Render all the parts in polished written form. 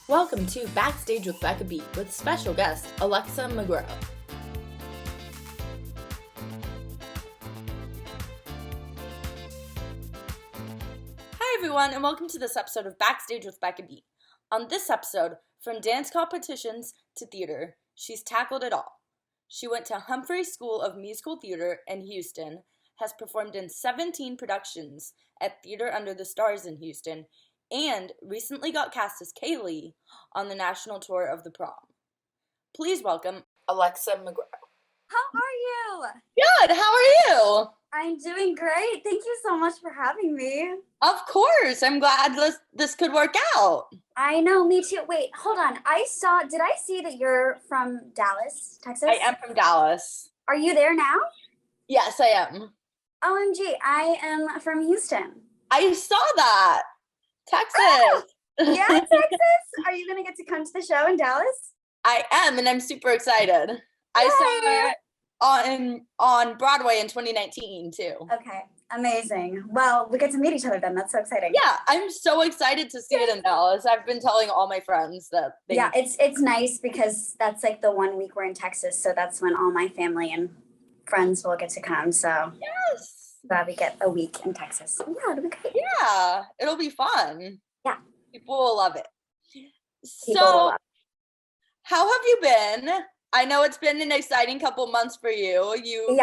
Welcome to Backstage with Becca B with special guest Alexa Magro. Hi everyone, and welcome to this episode of Backstage with Becca B. On this episode, from dance competitions to theater, she's tackled it all. She went to Humphreys School of Musical Theater in Houston, has performed in 17 productions at Theater Under the Stars in Houston, and recently got cast as Kaylee on the national tour of the Prom. Please welcome Alexa Magro. How are you? Good, how are you? I'm doing great. Thank you so much for having me. Of course, I'm glad this could work out. I know, me too. Wait, hold on. Did I see that you're from Dallas, Texas? I am from Dallas. Are you there now? Yes, I am. OMG, I am from Houston. I saw that. Texas. Oh, yeah, Texas. Are you going to get to come to the show in Dallas? I am, and I'm super excited. Yay. I saw it on Broadway in 2019, too. Okay, amazing. Well, we get to meet each other then. That's so exciting. Yeah, I'm so excited to see it in Dallas. I've been telling all my friends that it's nice because that's like the 1 week we're in Texas, so that's when all my family and friends will get to come. So yes. Glad we get a week in Texas. Yeah, it'll be great. Yeah, it'll be fun. Yeah. People will love it. So, how have you been? I know it's been an exciting couple months for you. You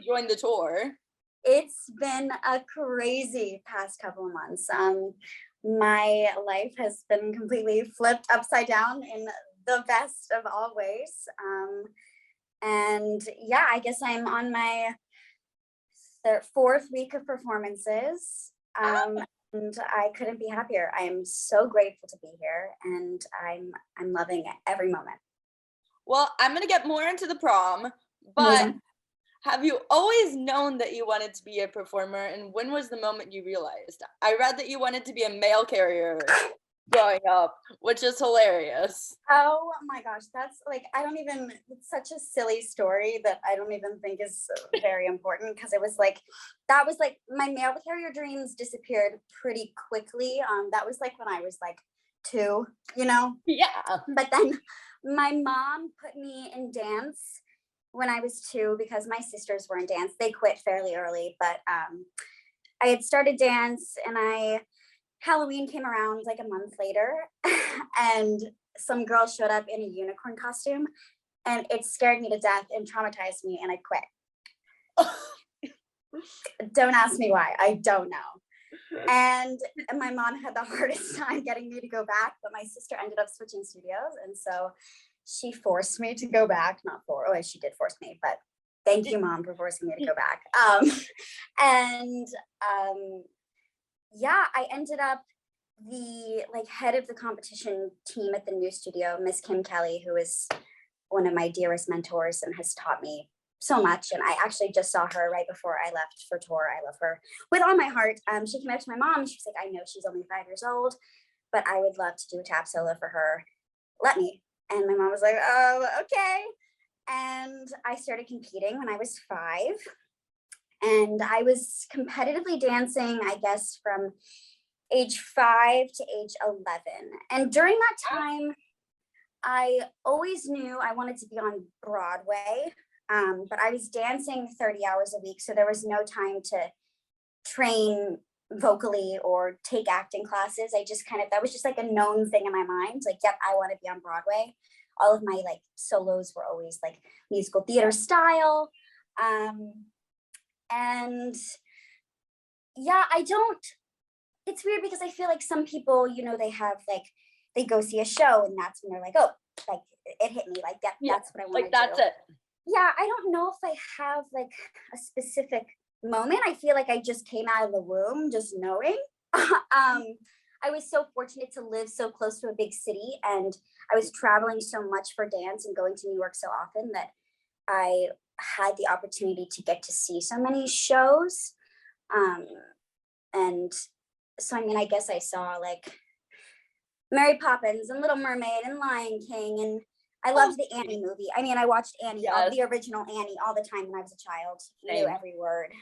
joined the tour. It's been a crazy past couple of months. My life has been completely flipped upside down in the best of all ways. And yeah, I guess I'm on my fourth week of performances. And I couldn't be happier. I am so grateful to be here, and I'm loving every moment. Well, I'm going to get more into the prom, but have you always known that you wanted to be a performer, and when was the moment you realized? I read that you wanted to be a mail carrier growing up, which is hilarious. Oh my gosh, that's like, it's such a silly story that I don't even think is very important, because that was my mail carrier dreams disappeared pretty quickly. That was like when I was like 2, Yeah. But then my mom put me in dance when I was 2 because my sisters were in dance. They quit fairly early, but I had started dance, and Halloween came around like a month later, and some girl showed up in a unicorn costume, and it scared me to death and traumatized me, and I quit. Don't ask me why. I don't know. And my mom had the hardest time getting me to go back, but my sister ended up switching studios, and so she forced me to go back. She did force me, but thank you, Mom, for forcing me to go back. Yeah, I ended up the head of the competition team at the new studio, Miss Kim Kelly, who is one of my dearest mentors and has taught me so much. And I actually just saw her right before I left for tour. I love her with all my heart. She came up to my mom and she was like, I know she's only 5 years old, but I would love to do a tap solo for her. Let me. And my mom was like, oh, okay. And I started competing when I was 5. And I was competitively dancing, I guess, from age 5 to age 11. And during that time, I always knew I wanted to be on Broadway, but I was dancing 30 hours a week, so there was no time to train vocally or take acting classes. That was just like a known thing in my mind. Like, yep, I want to be on Broadway. All of my solos were always musical theater style. And yeah, it's weird because I feel like some people, they have they go see a show and that's when they're like, oh, it hit me, that's what I want to do. That's it. Yeah, I don't know if I have a specific moment. I feel like I just came out of the womb just knowing. I was so fortunate to live so close to a big city, and I was traveling so much for dance and going to New York so often that I had the opportunity to get to see so many shows. And so, I guess I saw Mary Poppins and Little Mermaid and Lion King, and I loved the Annie movie. I watched Annie, the original Annie, all the time when I was a child. Knew every word.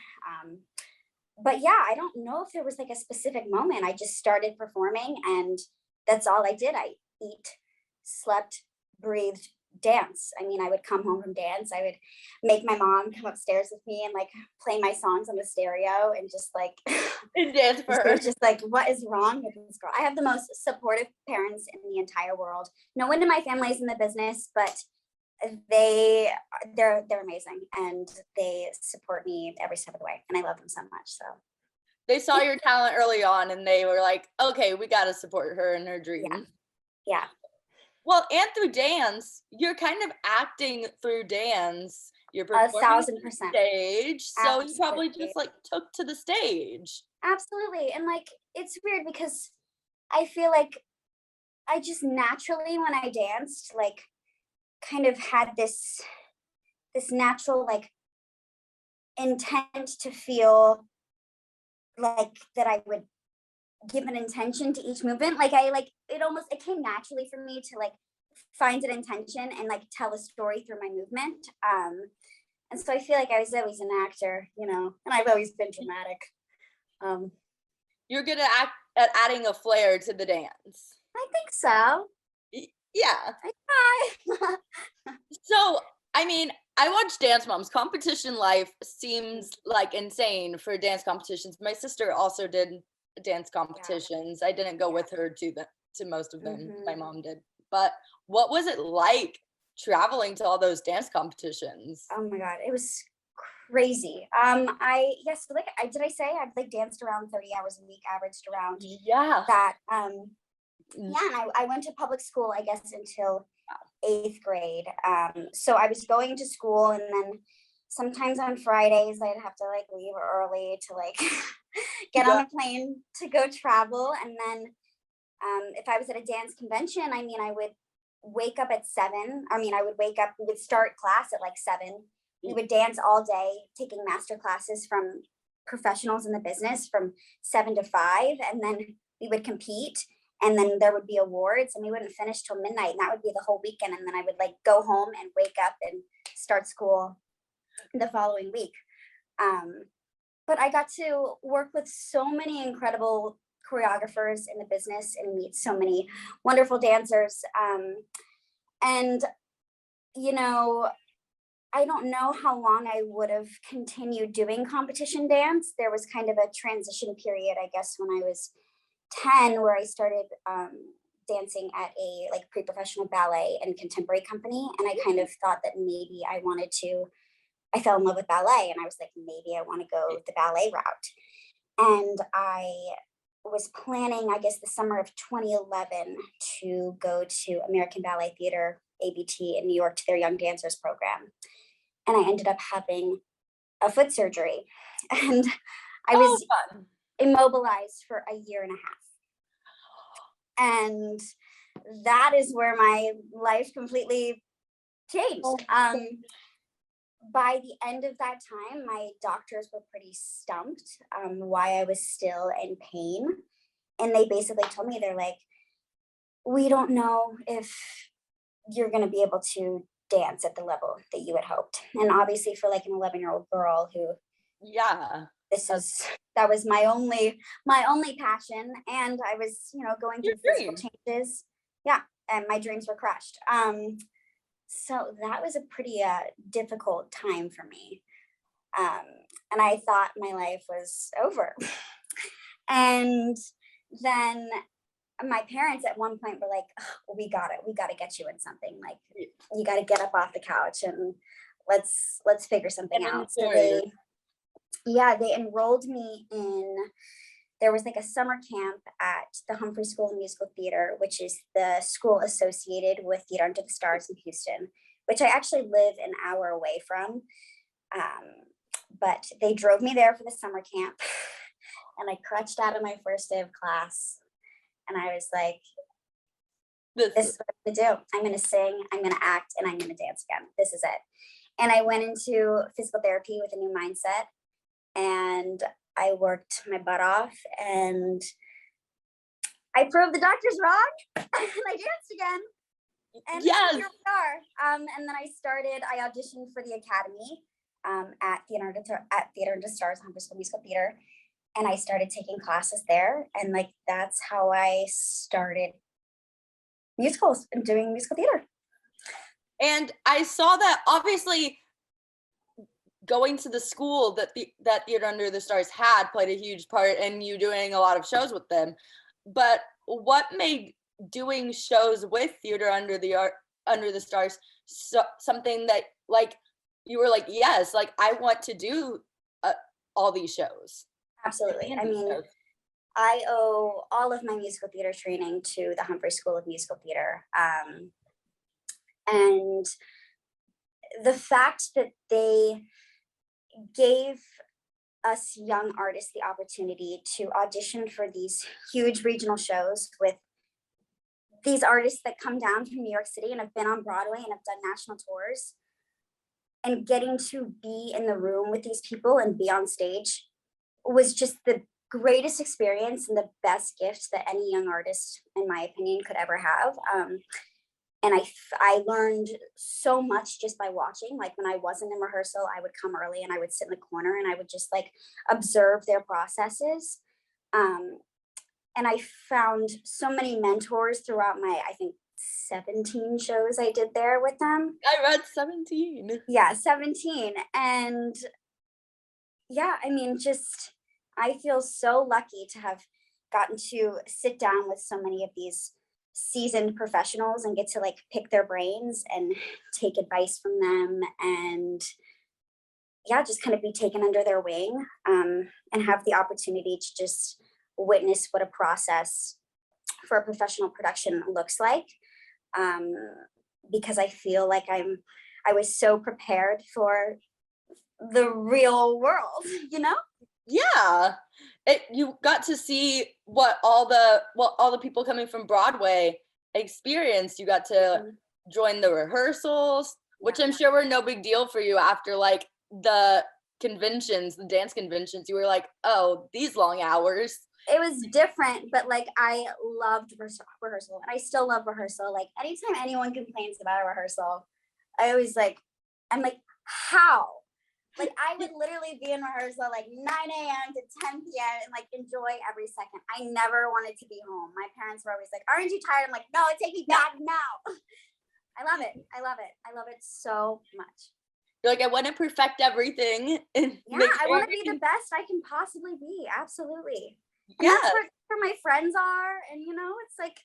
But yeah, I don't know if there was a specific moment. I just started performing, and that's all I did. eat, slept, breathed, dance. I mean, I would come home from dance. I would make my mom come upstairs with me and like play my songs on the stereo and just like And dance for it her. was just like, what is wrong with this girl? I have the most supportive parents in the entire world. No one in my family is in the business, but they're amazing and they support me every step of the way, and I love them so much. So They saw your talent early on and they were like, okay, we got to support her in her dreams. yeah. Well, and through dance, you're kind of acting through dance. You're performing on 1,000%. stage, so you probably Absolutely. just like took to the stage. Absolutely. And like it's weird because I feel like I just naturally when I danced, like kind of had this natural like intent to feel like that I would give an intention to each movement. Like it came naturally for me to like find an intention and like tell a story through my movement. And so I feel like I was always an actor, you know, and I've always been dramatic. You're good at adding a flair to the dance. I think so. Yeah. I So, I mean, I watch Dance Moms. Competition life seems like insane for dance competitions. My sister also did dance competitions. I didn't go with her to most of them. My mom did. But what was it like traveling to all those dance competitions? Oh my god, it was crazy. So like did I say I've like danced around 30 hours a week, averaged around Yeah. that. And I went to public school, I guess, until 8th grade. So I was going to school, and then sometimes on Fridays I'd have to like leave early to like get on a plane to go travel. And then if I was at a dance convention, I mean, I would wake up at 7. I mean, we would start class at like 7. We would dance all day, taking master classes from professionals in the business from 7 to 5. And then we would compete, and then there would be awards, and we wouldn't finish till midnight. And that would be the whole weekend. And then I would like go home and wake up and start school the following week. But I got to work with so many incredible choreographers in the business and meet so many wonderful dancers. And, you know, I don't know how long I would have continued doing competition dance. There was kind of a transition period, I guess, when I was 10, where I started dancing at a like pre-professional ballet and contemporary company. And I kind of thought that maybe I fell in love with ballet, and I was like, maybe I want to go the ballet route. And I was planning, I guess, the summer of 2011 to go to American Ballet Theater, ABT, in New York to their Young Dancers program. And I ended up having a foot surgery. And I was immobilized for a year and a half. And that is where my life completely changed. By the end of that time, my doctors were pretty stumped why I was still in pain. And they basically told me, they're like, we don't know if you're going to be able to dance at the level that you had hoped. And obviously for like an 11-year-old girl who, that was my only passion. And I was, going through physical changes. Yeah. And my dreams were crushed. So that was a pretty difficult time for me. And I thought my life was over. And then my parents at one point were like, oh, we got to get you in something. Like, you got to get up off the couch and let's figure something out. So they enrolled me in, there was like a summer camp at the Humphreys School of Musical Theater, which is the school associated with Theater Under the Stars in Houston, which I actually live an hour away from. But they drove me there for the summer camp, and I crutched out of my first day of class. And I was like, this is what I'm gonna do. I'm gonna sing, I'm gonna act, and I'm gonna dance again. This is it. And I went into physical therapy with a new mindset, and I worked my butt off, and I proved the doctors wrong, and I danced again. And here we are. And then I auditioned for the Academy at Theater Under Stars, Humphreys School Musical Theater. And I started taking classes there. And like, that's how I started musicals and doing musical theater. And I saw that obviously going to the school that that Theater Under the Stars had played a huge part in you doing a lot of shows with them. But what made doing shows with Theater Under the Stars something that like you were like, yes, like I want to do all these shows? Absolutely. I mean, I owe all of my musical theater training to the Humphreys School of Musical Theater. And the fact that they gave us young artists the opportunity to audition for these huge regional shows with these artists that come down from New York City and have been on Broadway and have done national tours, and getting to be in the room with these people and be on stage was just the greatest experience and the best gift that any young artist, in my opinion, could ever have. And I learned so much just by watching. Like when I wasn't in rehearsal, I would come early and I would sit in the corner and I would just like observe their processes. And I found so many mentors throughout my, I think, 17 shows I did there with them. I read 17. Yeah, 17. And yeah, I mean, just, I feel so lucky to have gotten to sit down with so many of these seasoned professionals and get to like pick their brains and take advice from them, and yeah, just kind of be taken under their wing, and have the opportunity to just witness what a process for a professional production looks like, because I feel like I was so prepared for the real world, you know? Yeah, you got to see what all the people coming from Broadway experienced. You got to join the rehearsals, which I'm sure were no big deal for you after like the conventions, the dance conventions. You were like, oh, these long hours. It was different, but like I loved rehearsal, and I still love rehearsal. Like anytime anyone complains about a rehearsal, I'm like, how? Like I would literally be in rehearsal like 9 a.m. to 10 p.m. and like enjoy every second. I never wanted to be home. My parents were always like, aren't you tired? I'm like, no, take me back now. I love it. I love it. I love it so much. You're like, I want to perfect everything. Yeah, I want to be the best I can possibly be. Absolutely. And Yeah. that's where my friends are. And you know, it's like,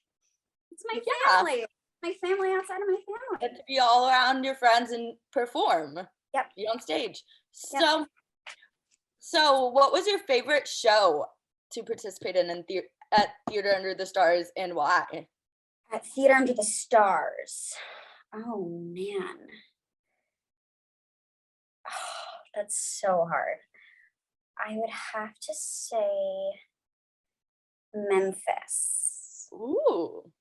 it's my family. My family outside of my family. Get to be all around your friends and perform. Yep. Be on stage. Yep. So what was your favorite show to participate in at Theater Under the Stars, and why? At Theater Under the Stars. Oh man. Oh, that's so hard. I would have to say Memphis. Ooh.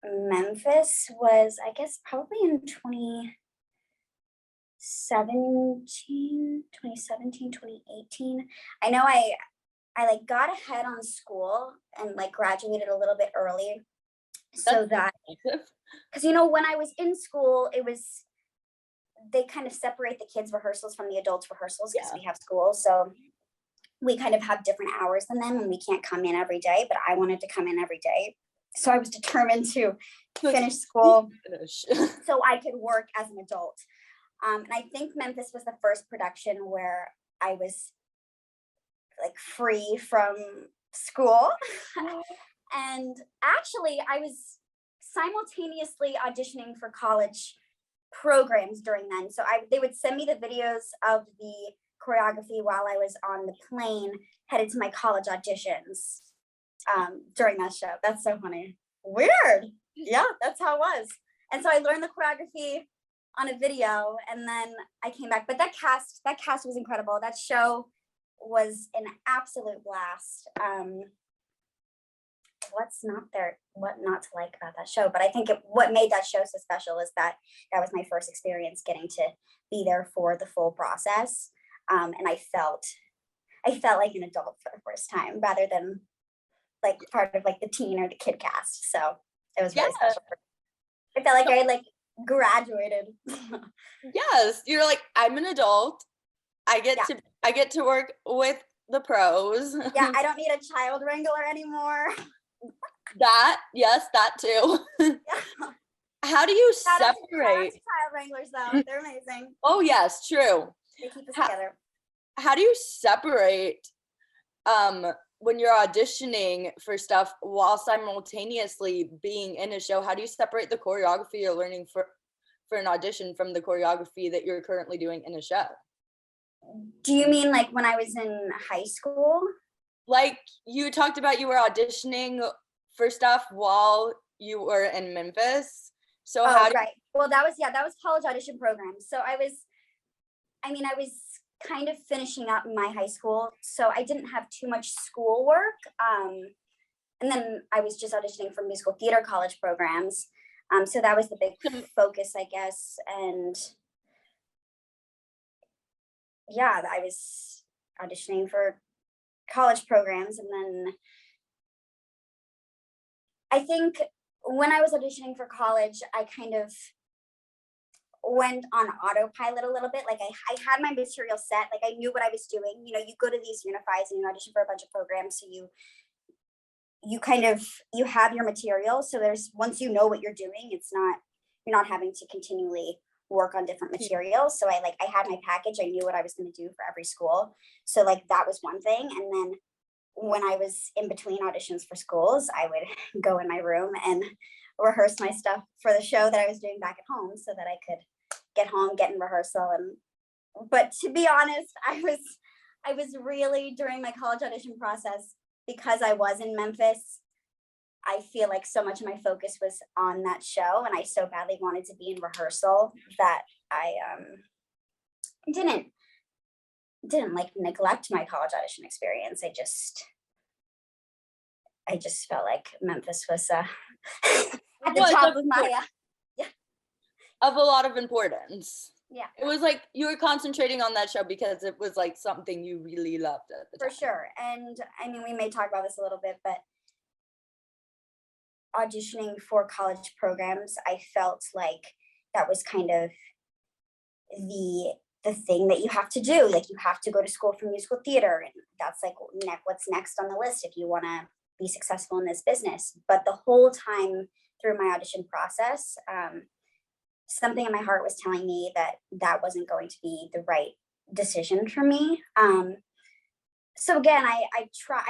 Memphis was, I guess, probably in 2017, 2018. I know I like got ahead on school and like graduated a little bit early. So that, because you know, when I was in school, they kind of separate the kids' rehearsals from the adults' rehearsals because we have school. So we kind of have different hours than them and we can't come in every day, but I wanted to come in every day. So I was determined to finish school so I could work as an adult. And I think Memphis was the first production where I was like free from school. And actually I was simultaneously auditioning for college programs during then. So they would send me the videos of the choreography while I was on the plane headed to my college auditions during that show. That's so funny. Weird. Yeah, that's how it was. And so I learned the choreography on a video, and then I came back. But that cast was incredible. That show was an absolute blast. What not to like about that show? But I think what made that show so special is that was my first experience getting to be there for the full process. And I felt like an adult for the first time rather than like part of like the teen or the kid cast. So it was really special. I felt like I had like graduated. Yes, you're like, I'm an adult. I get to work with the pros. Yeah, I don't need a child wrangler anymore. That too. how do you Shout out to separate? child wranglers, though. They're amazing. Oh yes, true. They keep us How, together. how do you separate when you're auditioning for stuff while simultaneously being in a show? How do you separate the choreography you're learning for an audition from the choreography that you're currently doing in a show? Do you mean like when I was in high school? Like you talked about, you were auditioning for stuff while you were in Memphis. So Oh, right. Well, that was college audition program. So I was kind of finishing up my high school, so I didn't have too much schoolwork. And then I was just auditioning for musical theater college programs. So that was the big focus, I guess. And yeah, I was auditioning for college programs. And then I think when I was auditioning for college, I kind of went on autopilot a little bit. Like I had my material set, like I knew what I was doing. You know, you go to these unifies and you audition for a bunch of programs, so you have your material. So there's, once you know what you're doing, you're not having to continually work on different materials. So I had my package. I knew what I was going to do for every school. So like that was one thing. And then when I was in between auditions for schools, I would go in my room and rehearse my stuff for the show that I was doing back at home, so that I could get home, get in rehearsal. But to be honest, I was really, during my college audition process, because I was in Memphis, I feel like so much of my focus was on that show, and I so badly wanted to be in rehearsal that I didn't like neglect my college audition experience. I just felt like Memphis was at the top of my of a lot of importance. Yeah, it was like you were concentrating on that show because it was like something you really loved at the time. For sure. And I mean, we may talk about this a little bit, but auditioning for college programs, I felt like that was kind of the thing that you have to do. Like, you have to go to school for musical theater, and that's like what's next on the list if you want to be successful in this business. But the whole time through my audition process, something in my heart was telling me that wasn't going to be the right decision for me. So again, I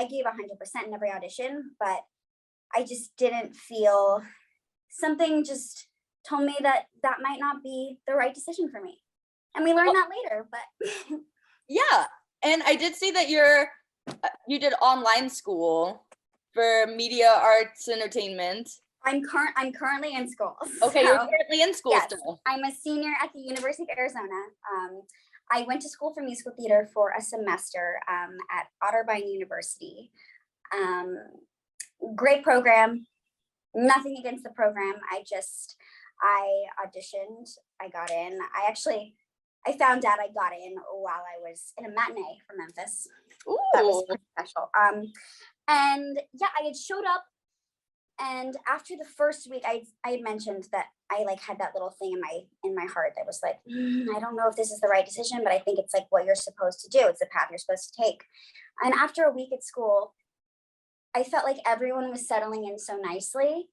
gave 100% in every audition, but I just didn't feel, something just told me that might not be the right decision for me. And we learned that later, but yeah. And I did see that you did online school for media arts entertainment. I'm currently in school. Okay, so, you're currently in school. Yes, still. I'm a senior at the University of Arizona. I went to school for musical theater for a semester at Otterbein University. Great program. Nothing against the program. I auditioned. I got in. I found out I got in while I was in a matinee for Memphis. Ooh. That was pretty special. And yeah, I had showed up. And after the first week, I had mentioned that I had that little thing in my heart that was like, I don't know if this is the right decision, but I think it's like what you're supposed to do. It's the path you're supposed to take. And after a week at school, I felt like everyone was settling in so nicely,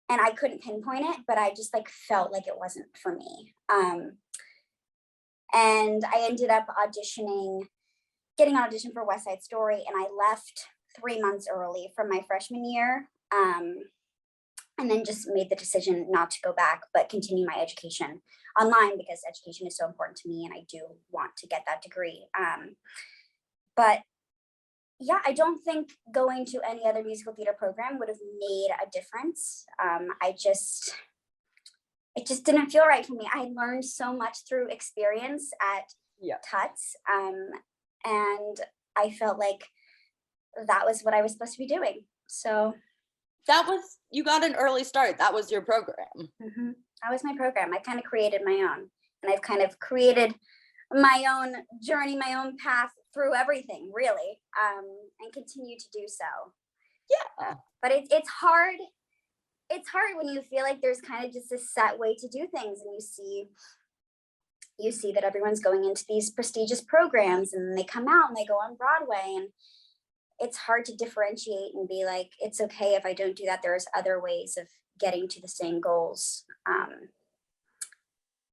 and I couldn't pinpoint it, but I just felt like it wasn't for me. And I ended up getting an audition for West Side Story, and I left 3 months early from my freshman year. And then just made the decision not to go back, but continue my education online, because education is so important to me and I do want to get that degree. But yeah, I don't think going to any other musical theater program would have made a difference. It just didn't feel right for me. I learned so much through experience at TUTS, and I felt like that was what I was supposed to be doing. So you got an early start. That was your program. Mm-hmm. That was my program. I kind of created my own, and I've kind of created my own journey, my own path through everything, really, and continue to do so. Yeah. But it's hard. It's hard when you feel like there's kind of just a set way to do things, and you see that everyone's going into these prestigious programs, and they come out and they go on Broadway, and it's hard to differentiate and be like, it's okay if I don't do that. There's other ways of getting to the same goals.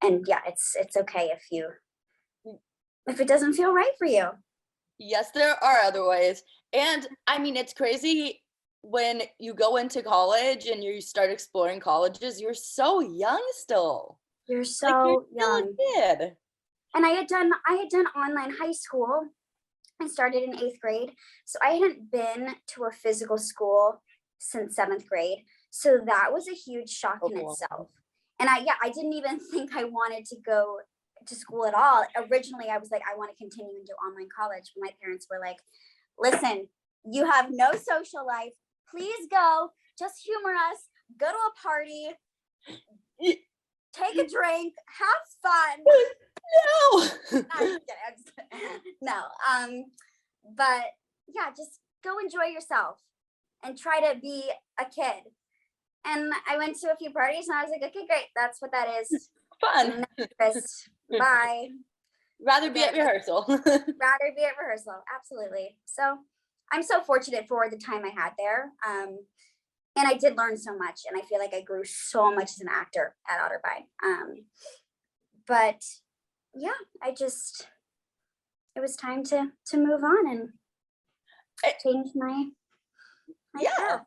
And yeah, it's okay if it doesn't feel right for you. Yes, there are other ways. And I mean, it's crazy when you go into college and you start exploring colleges, you're so young still. You're Like, so you're still young. a kid. And I had done online high school. I started in 8th grade. So I hadn't been to a physical school since 7th grade. So that was a huge shock in itself. And I didn't even think I wanted to go to school at all. Originally, I was like, I want to continue and do online college. But my parents were like, listen, you have no social life. Please go. Just humor us. Go to a party. Take a drink. Have fun. No. No. But yeah, just go enjoy yourself and try to be a kid. And I went to a few parties and I was like, okay, great. That's what that is. Fun. Bye. Rather be at rehearsal. Rather be at rehearsal. Absolutely. So I'm so fortunate for the time I had there. And I did learn so much. And I feel like I grew so much as an actor at Otterbein. But yeah, it was time to move on and change my path. Yeah.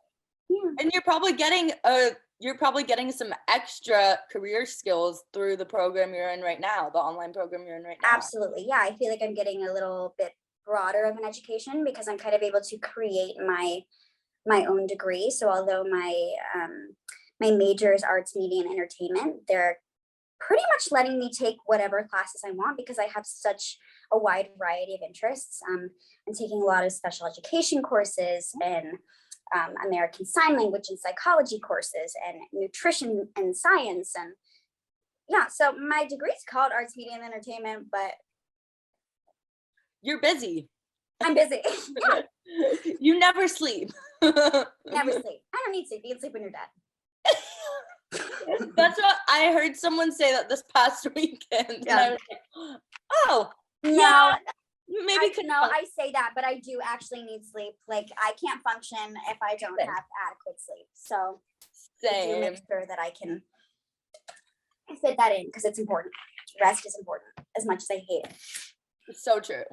And you're probably getting some extra career skills through the program you're in right now, the online program you're in right now. Absolutely. Yeah, I feel like I'm getting a little bit broader of an education because I'm kind of able to create my own degree. So although my major is arts, media, and entertainment, they're pretty much letting me take whatever classes I want because I have such a wide variety of interests. I'm taking a lot of special education courses and American Sign Language and psychology courses and nutrition and science. And yeah, so my degree is called Arts, Media, and Entertainment, but you're busy. I'm busy. Yeah. You never sleep. Never sleep. I don't need sleep. You can sleep when you're dead. That's what I heard someone say that this past weekend. Yeah. And I was like, oh, no. Yeah. Maybe I say that, but I do actually need sleep. Like I can't function if I don't have adequate sleep. So I do make sure that I can fit that in because it's important. Rest is important as much as I hate it. It's so true.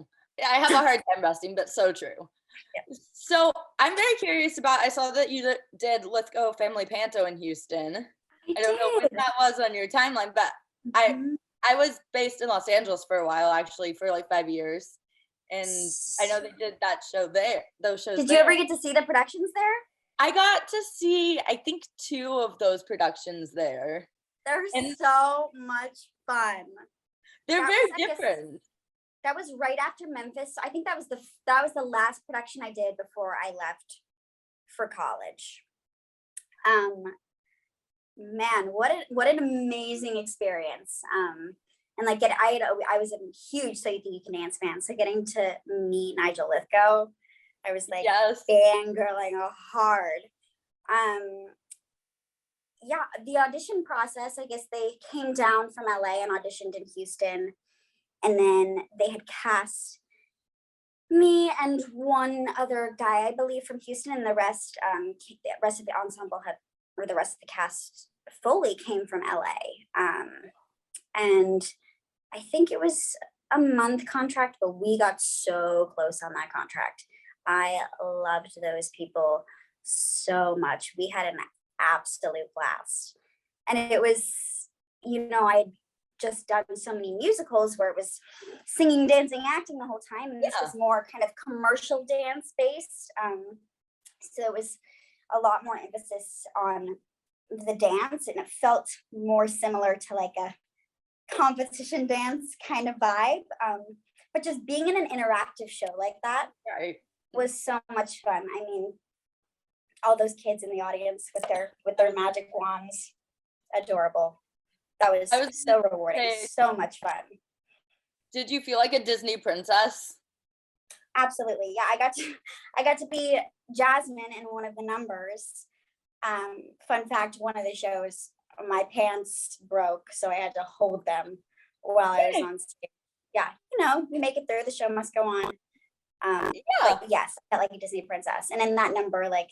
I have a hard time resting, but so true. Yeah. So I'm very curious about, I saw that you did Let's Go Family Panto in Houston. I don't know when that was on your timeline, but I was based in Los Angeles for a while, actually, for like 5 years. And I know they did that show there, those shows. Did you ever get to see the productions there? I got to see, I think, 2 of those productions there. They're so much fun. They're very different. That was right after Memphis. I think that was the last production I did before I left for college. Man, what an amazing experience. And like I was a huge So You Think You Can Dance fan. So getting to meet Nigel Lithgow, I was like fangirling hard. Yeah, the audition process, I guess they came down from LA and auditioned in Houston. And then they had cast me and one other guy, I believe, from Houston, and the rest of the ensemble the rest of the cast fully came from LA. And I think it was a month contract, but we got so close on that contract. I loved those people so much. We had an absolute blast. And it was, I had just done so many musicals where it was singing, dancing, acting the whole time. And this was more kind of commercial dance based. So it was a lot more emphasis on the dance, and it felt more similar to like a competition dance kind of vibe. But just being in an interactive show like that was so much fun. I mean, all those kids in the audience with their magic wands, adorable. That was so rewarding, so much fun. Did you feel like a Disney princess? Absolutely, yeah. I got to be Jasmine in one of the numbers. Fun fact: one of the shows, my pants broke, so I had to hold them while I was on stage. Yeah, you make it through. The show must go on. Yes, I felt like a Disney princess, and in that number, like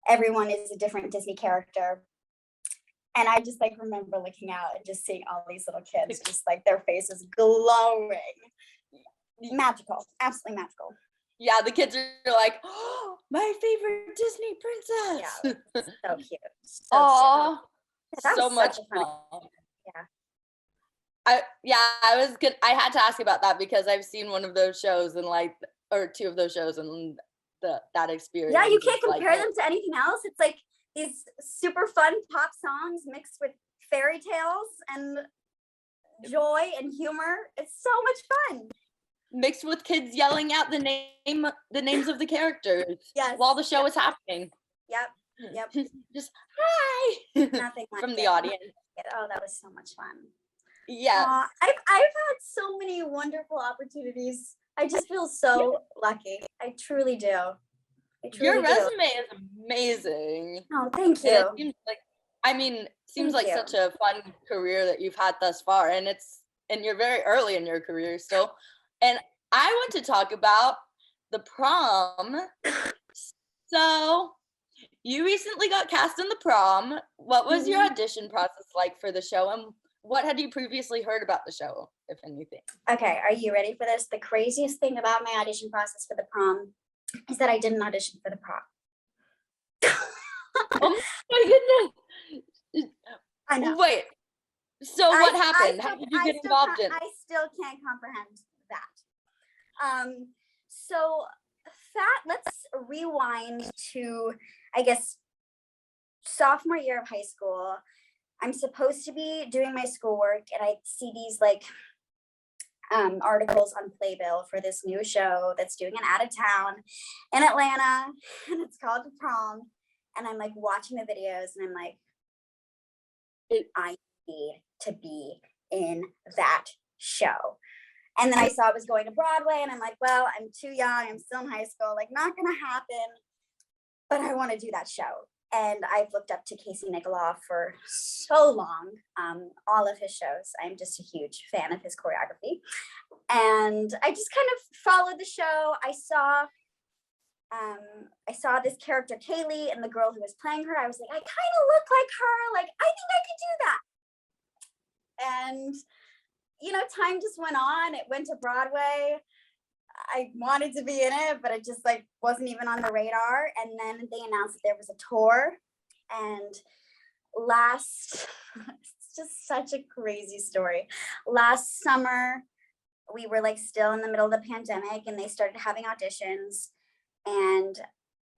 everyone is a different Disney character. And I just like remember looking out and just seeing all these little kids, just like their faces glowing. Magical, absolutely magical. Yeah, the kids are like, oh, my favorite Disney princess. Yeah, so cute. So Oh, that so was much such a fun. fun. Yeah. I was good. I had to ask about that because I've seen one of those shows and like, or two of those shows, and that experience. Yeah, you can't compare like, them to anything else. It's like these super fun pop songs mixed with fairy tales and joy and humor. It's so much fun. Mixed with kids yelling out the names of the characters. Yes. While the show is happening. Yep. Just hi. Nothing like from the audience. Oh, that was so much fun. Yeah. I've had so many wonderful opportunities. I just feel so lucky. I truly do. Your resume is amazing. Oh, thank you. It seems like such a fun career that you've had thus far, and you're very early in your career still. And I want to talk about the prom. So you recently got cast in the prom. What was your audition process like for the show, and what had you previously heard about the show, if anything? Okay, are you ready for this? The craziest thing about my audition process for the prom is that I didn't audition for the prom. Oh my goodness. I know. Wait. So what happened? How did you get involved in? I still can't comprehend that. So let's rewind to, I guess, sophomore year of high school. I'm supposed to be doing my schoolwork, and I see these like articles on Playbill for this new show that's doing an out of town in Atlanta, and it's called The Prom. And I'm like watching the videos, and I'm like, I need to be in that show. And then I saw it was going to Broadway, and I'm like, well, I'm too young. I'm still in high school. Like, not gonna happen. But I want to do that show. And I've looked up to Casey Nicholaw for so long, all of his shows. I'm just a huge fan of his choreography. And I just kind of followed the show. I saw this character, Kaylee, and the girl who was playing her. I was like, I kind of look like her. Like, I think I could do that. And, time just went on. It went to Broadway. I wanted to be in it, but it just like wasn't even on the radar. And then they announced that there was a tour. And it's just such a crazy story. Last summer, we were like still in the middle of the pandemic, and they started having auditions. And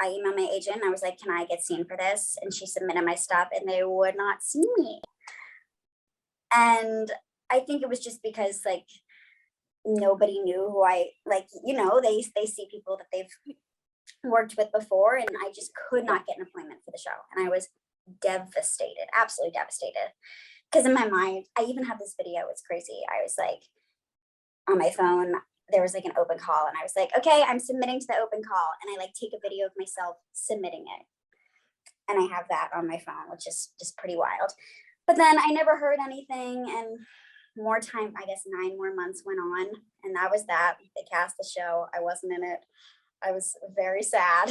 I emailed my agent, and I was like, can I get seen for this? And she submitted my stuff, and they would not see me. And I think it was just because like nobody knew who they see people that they've worked with before, and I just could not get an appointment for the show. And I was devastated, absolutely devastated. Because in my mind, I even have this video, it's crazy. I was like, on my phone, there was like an open call, and I was like, okay, I'm submitting to the open call. And I like take a video of myself submitting it. And I have that on my phone, which is just pretty wild. But then I never heard anything, and more time, I guess 9 more months went on, and that was that. They cast the show. I wasn't in it. I was very sad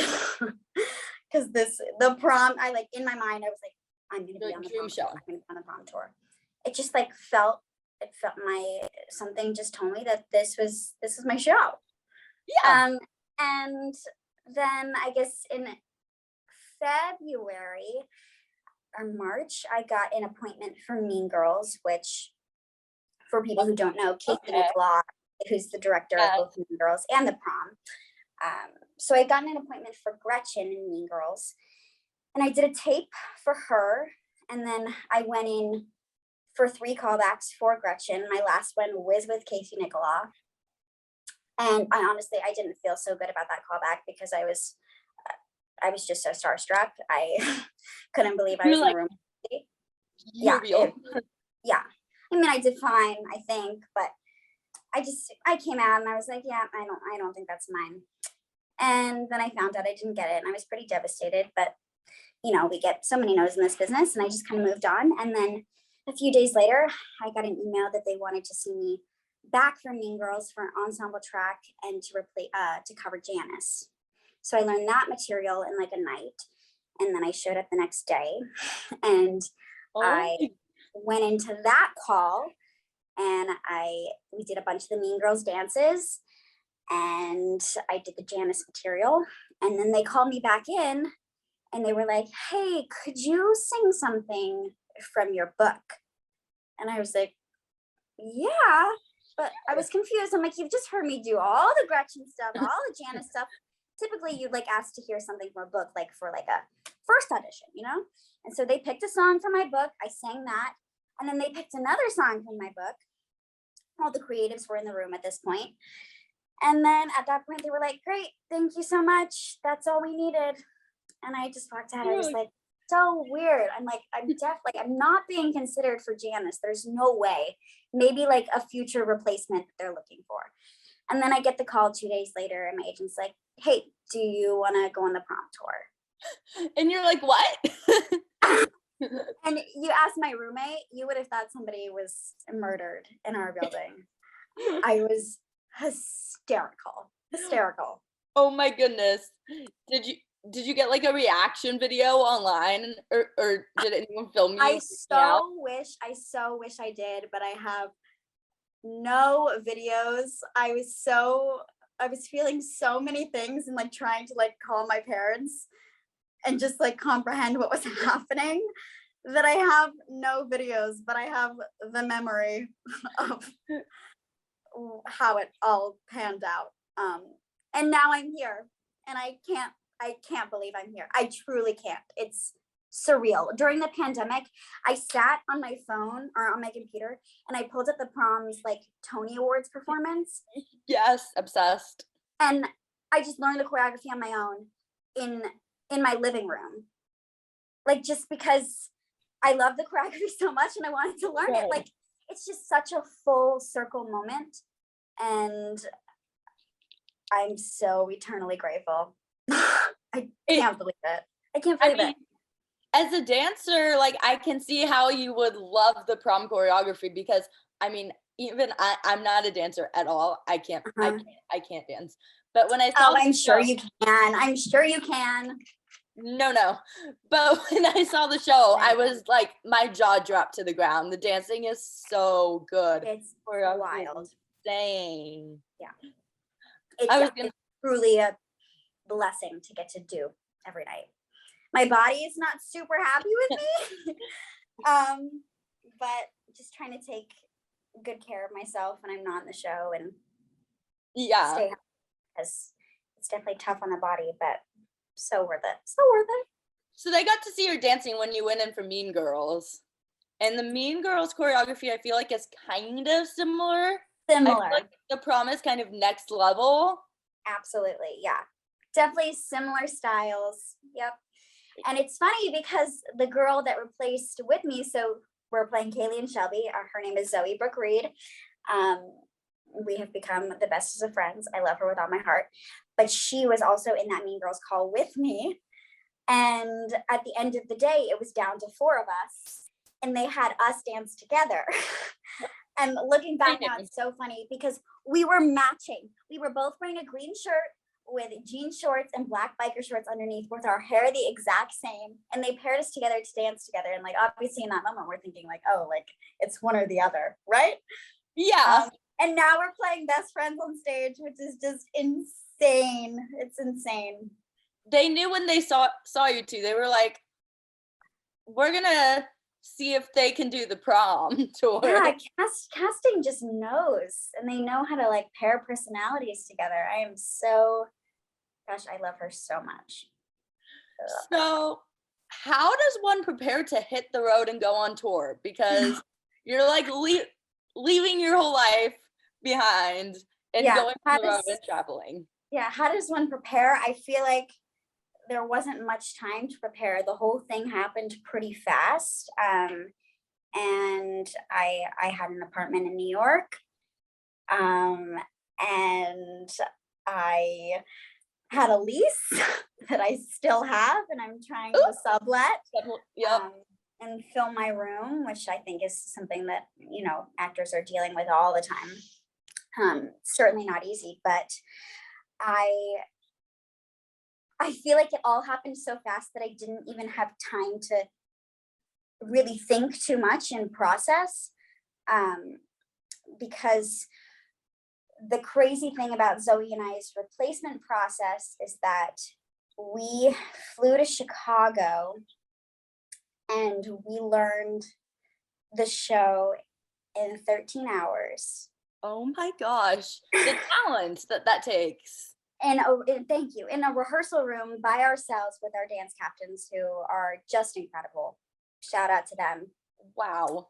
because the prom, in my mind, I was like, I'm going to be on the prom tour. I'm going to be on the prom tour. It just like something just told me that this was my show. Yeah. And then I guess in February or March, I got an appointment for Mean Girls, which, for people who don't know, Casey Nicholaw, who's the director of both Mean Girls and the prom. So I got an appointment for Gretchen in Mean Girls, and I did a tape for her, and then I went in for 3 callbacks for Gretchen. My last one was with Casey Nicholaw, and I didn't feel so good about that callback because I was just so starstruck. I couldn't believe I was in the room. Yeah. I mean, I did fine, I think, but I came out and I was like, yeah, I don't think that's mine. And then I found out I didn't get it, and I was pretty devastated, but we get so many no's in this business, and I just kind of moved on. And then a few days later, I got an email that they wanted to see me back for Mean Girls for an ensemble track and to cover Janice. So I learned that material in like a night, and then I showed up the next day, and Oh, I went into that call and we did a bunch of the Mean Girls dances and I did the Janice material. And then they called me back in and they were like, hey, could you sing something from your book? And I was like, yeah, but I was confused. I'm like, you've just heard me do all the Gretchen stuff, all the Janice stuff. Typically you'd like ask to hear something from a book, like for like a first audition, you know? And so they picked a song from my book. I sang that. And then they picked another song from my book. All the creatives were in the room at this point. And then at that point they were like, great, thank you so much. That's all we needed. And I just walked out. I was like, so weird. I'm like, I'm not being considered for Janice. There's no way. Maybe like a future replacement that they're looking for. And then I get the call 2 days later and my agent's like, hey, do you want to go on the prom tour? And you're like, what? And you asked my roommate, you would have thought somebody was murdered in our building. I was hysterical. Oh my goodness. Did you get like a reaction video online or did anyone film you? I so wish I did, but I have no videos. I was feeling so many things and like trying to like call my parents and just like comprehend what was happening that I have no videos, but I have the memory of how it all panned out. And now I'm here and I can't believe I'm here. I truly can't. It's surreal. During the pandemic, I sat on my phone or on my computer and I pulled up the prom's like Tony Awards performance. Yes, obsessed. And I just learned the choreography on my own in my living room. Like just because I love the choreography so much and I wanted to learn it. Like it's just such a full circle moment. And I'm so eternally grateful. I can't believe it. I can't believe it. As a dancer, like I can see how you would love the prom choreography because I mean, even I'm not a dancer at all. I can't dance. But when I saw I'm sure you can. No. But when I saw the show, I was like, my jaw dropped to the ground. The dancing is so good. It's wild. Insane. Yeah. It's truly a blessing to get to do every night. My body is not super happy with me. But just trying to take good care of myself when I'm not in the show and stay happy because it's definitely tough on the body, but so worth it. So worth it. So they got to see her dancing when you went in for Mean Girls. And the Mean Girls choreography, I feel like is kind of similar. I feel like the prom is kind of next level. Absolutely, yeah. Definitely similar styles. Yep. And it's funny because the girl that replaced with me, so we're playing Kaylee and Shelby. Her name is Zoe Brooke Reed. We have become the bestest of friends. I love her with all my heart. But she was also in that Mean Girls call with me. And at the end of the day, it was down to 4 of us. And they had us dance together. And looking back now, it's so funny because we were matching. We were both wearing a green shirt with jean shorts and black biker shorts underneath with our hair the exact same. And they paired us together to dance together. And like, obviously in that moment, we're thinking like, oh, like it's one or the other, right? Yeah. And now we're playing best friends on stage, which is just insane. It's insane. They knew when they saw you two, they were like, we're gonna see if they can do the prom tour. Yeah, casting just knows, and they know how to like pair personalities together. I am so, gosh, I love her so much. So how does one prepare to hit the road and go on tour? Because you're like leaving your whole life behind and going on the road and traveling. Yeah, how does one prepare? I feel like there wasn't much time to prepare. The whole thing happened pretty fast. And I had an apartment in New York. And I had a lease that I still have, and I'm trying to sublet. And fill my room, which I think is something that, you know, actors are dealing with all the time. Certainly not easy, but I feel like it all happened so fast that I didn't even have time to really think too much and process, because the crazy thing about Zoe and I's replacement process is that we flew to Chicago and we learned the show in 13 hours. Oh my gosh, the talent that takes. And thank you, in a rehearsal room by ourselves with our dance captains who are just incredible. Shout out to them. Wow.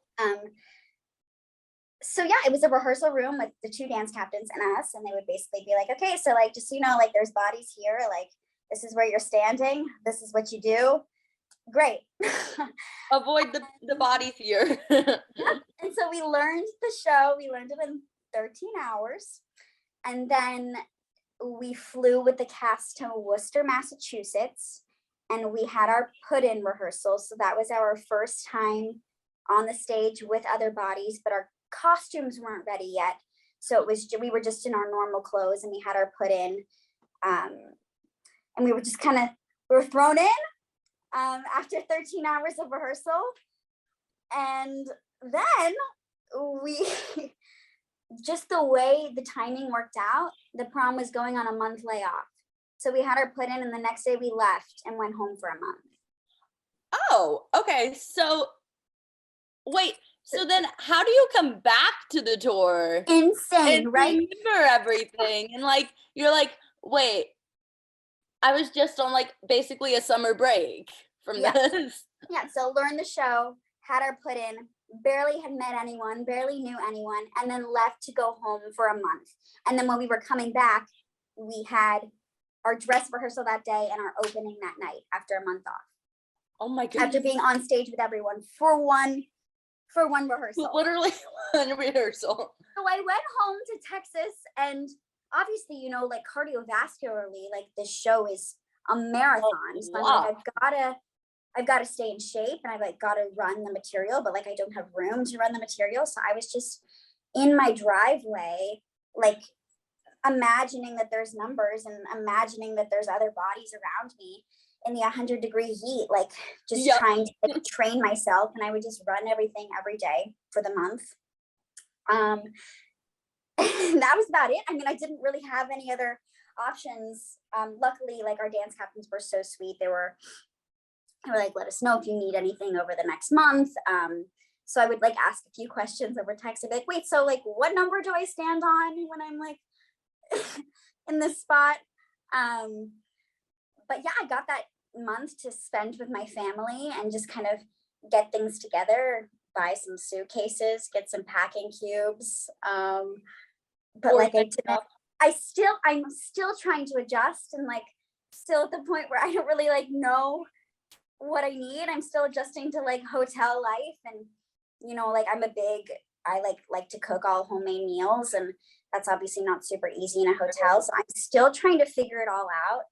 So yeah, it was a rehearsal room with the 2 dance captains and us, and they would basically be like, okay, so like, just so you know, like there's bodies here, like this is where you're standing, this is what you do. Great. Avoid the bodies here. And so we learned the show, we learned it in 13 hours. And then we flew with the cast to Worcester, Massachusetts, and we had our put-in rehearsal. So that was our first time on the stage with other bodies, but our costumes weren't ready yet. So we were just in our normal clothes and we had our put-in. And we were just we were thrown in after 13 hours of rehearsal. And then we, just the way the timing worked out, the prom was going on a month layoff. So we had our put in and the next day we left and went home for a month. Oh, okay. So wait, so then how do you come back to the tour? Insane, and right? remember everything. And like, you're like, wait, I was just on like basically a summer break from this. Yeah, so learned the show, had our put in, barely had met anyone, barely knew anyone, and then left to go home for a month. And then when we were coming back, we had our dress rehearsal that day and our opening that night after a month off. Oh my god. After being on stage with everyone for one rehearsal. Literally one rehearsal. So I went home to Texas, and obviously, you know, like cardiovascularly, like this show is a marathon. So I'm like, I've got to stay in shape, and I've like got to run the material, but like I don't have room to run the material. So I was just in my driveway, like imagining that there's numbers and imagining that there's other bodies around me in the 100-degree heat, like just trying to like, train myself. And I would just run everything every day for the month. That was about it. I mean, I didn't really have any other options. Luckily, like our dance captains were so sweet. They were like, let us know if you need anything over the next month. So I would like ask a few questions over text. I'd be like, wait, so like what number do I stand on when I'm like in this spot? But yeah, I got that month to spend with my family and just kind of get things together, buy some suitcases, get some packing cubes. But like I'm still trying to adjust and like still at the point where I don't really like know what I need. I'm still adjusting to like hotel life, and you know, like I like to cook all homemade meals, and that's obviously not super easy in a hotel. So I'm still trying to figure it all out.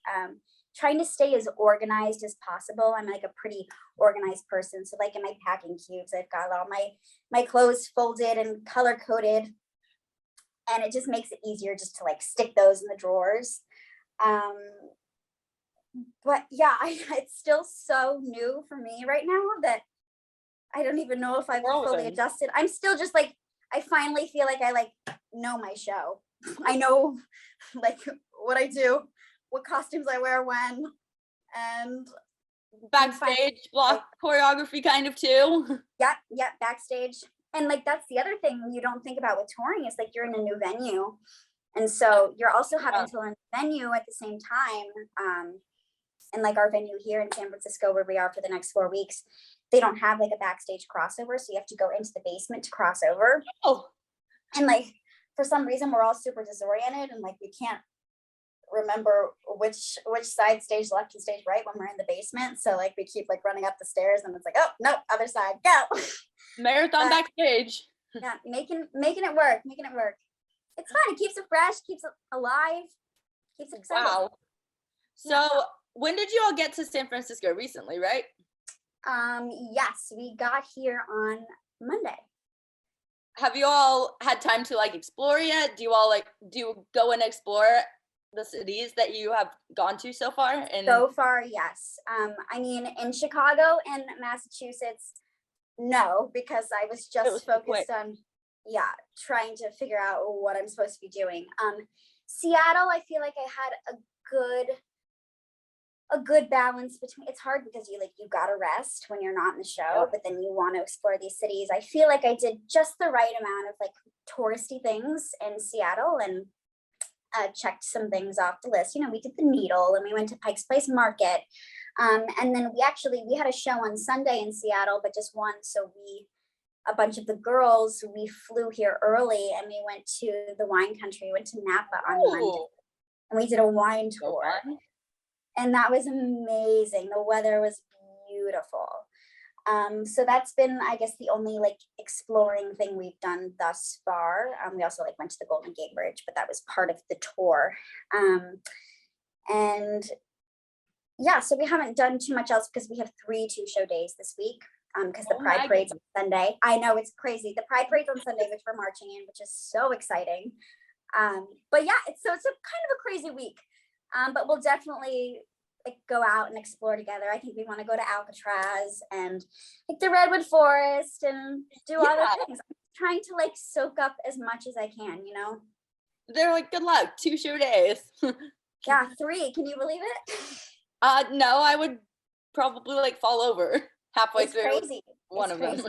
Trying to stay as organized as possible. I'm like a pretty organized person. So like in my packing cubes, I've got all my clothes folded and color coded, and it just makes it easier just to like stick those in the drawers. But yeah, it's still so new for me right now that I don't even know if I've fully adjusted. I'm still just like, I finally feel like I like know my show. I know like what I do, what costumes I wear when, and backstage block choreography kind of too. Yeah, backstage. And like that's the other thing you don't think about with touring is like you're in a new venue. And so you're also having to learn the venue at the same time. And like our venue here in San Francisco, where we are for the next 4 weeks, they don't have like a backstage crossover. So you have to go into the basement to cross over. Oh. And like, for some reason, we're all super disoriented and like, we can't remember which side stage left and stage right when we're in the basement. So like, we keep like running up the stairs and it's like, oh, no, other side, go. Marathon backstage. Yeah, making it work. It's fun. It keeps it fresh, keeps it alive, keeps it exciting. Wow. So when did you all get to San Francisco? Recently, right? Yes, we got here on Monday. Have you all had time to like explore yet? Do you go and explore the cities that you have gone to so far? So far, yes. I mean, in Chicago and Massachusetts, no, because I was just so quick. focused on, trying to figure out what I'm supposed to be doing. Seattle, I feel like I had a good balance between, it's hard because you gotta rest when you're not in the show, but then you want to explore these cities. I feel like I did just the right amount of like touristy things in Seattle and checked some things off the list. We did the Needle and we went to Pike's Place Market. And then we had a show on Sunday in Seattle, but just one. So a bunch of the girls, we flew here early and we went to the wine country, we went to Napa on Monday and we did a wine tour. And that was amazing. The weather was beautiful. So that's been, I guess, the only like exploring thing we've done thus far. We also like went to the Golden Gate Bridge, but that was part of the tour. And yeah, so we haven't done too much else because we have 3 2-show days this week. Because the Pride Parade's on Sunday. I know, it's crazy. The Pride Parade's on Sunday, which we're marching in, which is so exciting. But yeah, it's a kind of a crazy week. But we'll definitely like go out and explore together. I think we want to go to Alcatraz and like the Redwood Forest and do all the things. I'm trying to like soak up as much as I can, They're like, good luck, 2 show days. Yeah, 3. Can you believe it? No, I would probably like fall over halfway through crazy. One of them.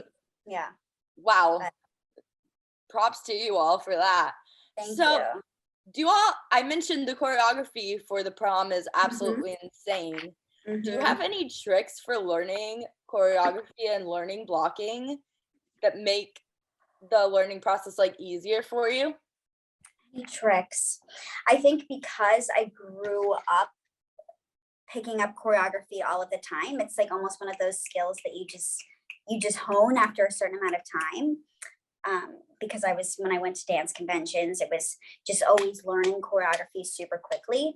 Yeah. Wow. But props to you all for that. Thank you. I mentioned the choreography for the prom is absolutely insane. Do you have any tricks for learning choreography and learning blocking that make the learning process like easier for you? Any tricks? I think because I grew up picking up choreography all of the time, it's like almost one of those skills that you just hone after a certain amount of time. Because when I went to dance conventions, it was just always learning choreography super quickly.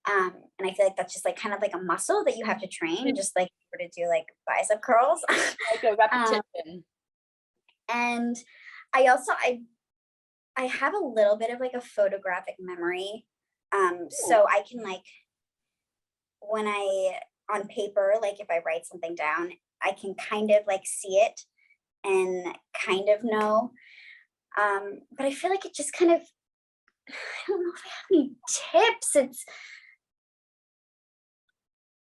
And I feel like that's just like kind of like a muscle that you have to train, just like to do like bicep curls. Like a repetition. And I also, I have a little bit of like a photographic memory. So I can like, when on paper, like if I write something down, I can kind of like see it and kind of know. But I feel like it just kind of, I don't know if I have any tips.